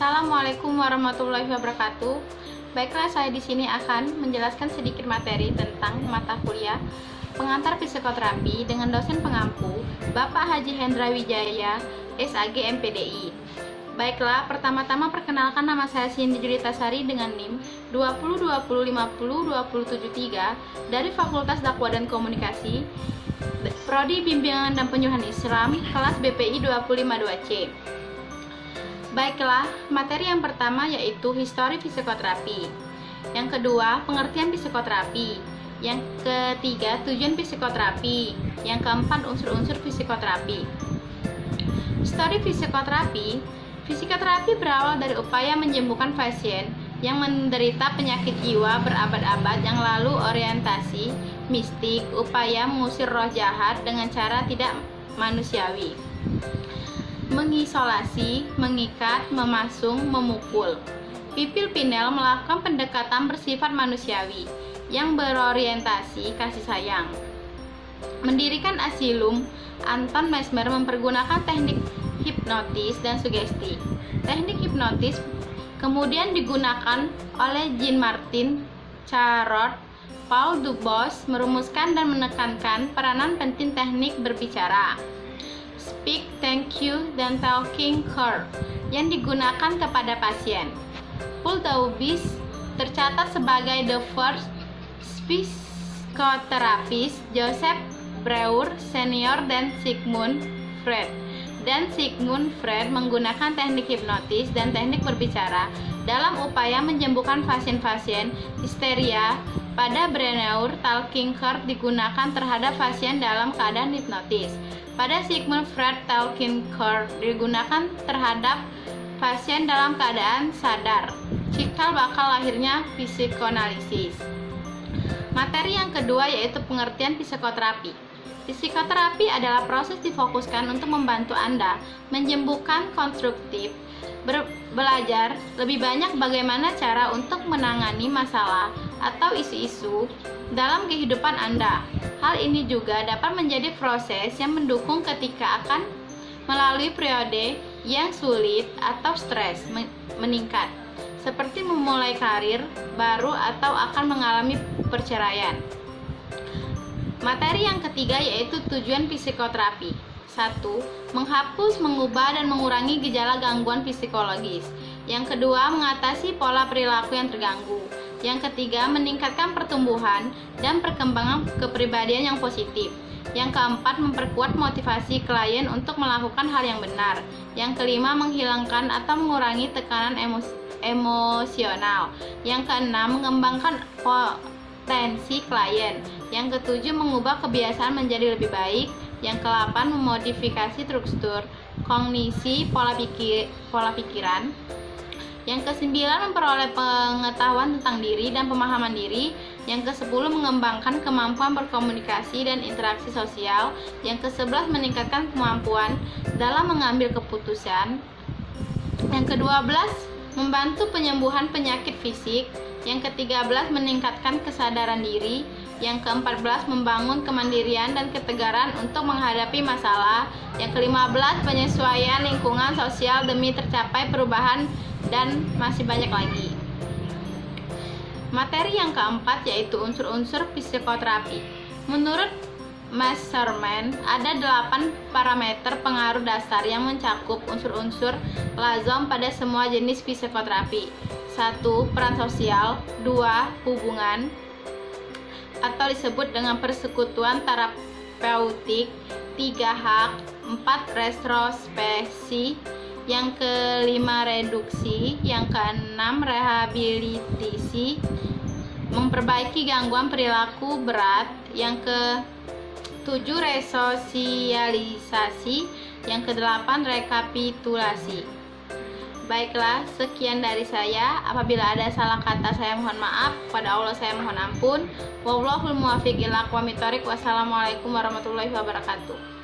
Assalamualaikum warahmatullahi wabarakatuh. Baiklah, saya di sini akan menjelaskan sedikit materi tentang mata kuliah pengantar psikoterapi dengan dosen pengampu Bapak Haji Hendra Wijaya, SAG MPDI. Baiklah, pertama-tama perkenalkan, nama saya Cindy Julitasari dengan NIM 2020502073 dari Fakultas Dakwah dan Komunikasi, Prodi Bimbingan dan Penyuluhan Islam, kelas BPI 252C. Baiklah, materi yang pertama yaitu histori psikoterapi. Yang kedua, pengertian psikoterapi. Yang ketiga, tujuan psikoterapi. Yang keempat, unsur-unsur psikoterapi. Histori psikoterapi. Psikoterapi berawal dari upaya menyembuhkan pasien yang menderita penyakit jiwa berabad-abad yang lalu, orientasi mistik, upaya mengusir roh jahat dengan cara tidak manusiawi, mengisolasi, mengikat, memasung, memukul. Pipil Pinel melakukan pendekatan bersifat manusiawi yang berorientasi kasih sayang. Mendirikan Asylum, Anton Mesmer mempergunakan teknik hipnotis dan sugesti. Teknik hipnotis kemudian digunakan oleh Jean-Martin Charcot. Paul Dubos merumuskan dan menekankan peranan penting teknik berbicara, speak, thank you, dan talking cure yang digunakan kepada pasien. Paul Dubos tercatat sebagai the first psikoterapis. Joseph Breuer Senior dan Sigmund Freud menggunakan teknik hipnotis dan teknik berbicara dalam upaya menyembuhkan pasien-pasien histeria. Pada Breuer, talking cure digunakan terhadap pasien dalam keadaan hipnotis. Pada Sigmund Freud, talking cure digunakan terhadap pasien dalam keadaan sadar. Cikal bakal lahirnya psikoanalisis. Materi yang kedua yaitu pengertian psikoterapi. Psikoterapi adalah proses difokuskan untuk membantu Anda menyembuhkan konstruktif, belajar lebih banyak bagaimana cara untuk menangani masalah atau isu-isu dalam kehidupan Anda. Hal ini juga dapat menjadi proses yang mendukung ketika akan melalui periode yang sulit atau stres meningkat, seperti memulai karir baru atau akan mengalami perceraian. Materi yang ketiga yaitu tujuan psikoterapi. 1. Menghapus, mengubah, dan mengurangi gejala gangguan psikologis. Yang kedua, mengatasi pola perilaku yang terganggu. Yang ketiga, meningkatkan pertumbuhan dan perkembangan kepribadian yang positif. Yang keempat, memperkuat motivasi klien untuk melakukan hal yang benar. Yang kelima, menghilangkan atau mengurangi tekanan emosional. Yang keenam, mengembangkan potensi klien. Yang ketujuh, mengubah kebiasaan menjadi lebih baik. Yang kedelapan, memodifikasi struktur kognisi pola pikiran. Yang kesembilan, memperoleh pengetahuan tentang diri dan pemahaman diri. Yang kesepuluh, mengembangkan kemampuan berkomunikasi dan interaksi sosial. Yang kesebelas, meningkatkan kemampuan dalam mengambil keputusan. Yang kedua-belas, membantu penyembuhan penyakit fisik. Yang ke-13, meningkatkan kesadaran diri. Yang ke-14, membangun kemandirian dan ketegaran untuk menghadapi masalah. Yang ke-15, penyesuaian lingkungan sosial demi tercapai perubahan, dan masih banyak lagi. Materi yang keempat yaitu unsur-unsur psikoterapi. Menurut Messerman, ada 8 parameter pengaruh dasar yang mencakup unsur-unsur lazim pada semua jenis psikoterapi. 1. Peran sosial. 2. Hubungan atau disebut dengan persekutuan terapeutik. 3. Hak. 4. Retrospeksi. Yang kelima, reduksi. Yang keenam, rehabilitasi, memperbaiki gangguan perilaku berat. Yang ke-7, resosialisasi. Yang ke-8, rekapitulasi. Baiklah, sekian dari saya. Apabila ada salah kata, saya mohon maaf. Kepada Allah saya mohon ampun. Wallahul muwaffiq ila aqwamit thoriq. Wassalamualaikum warahmatullahi wabarakatuh.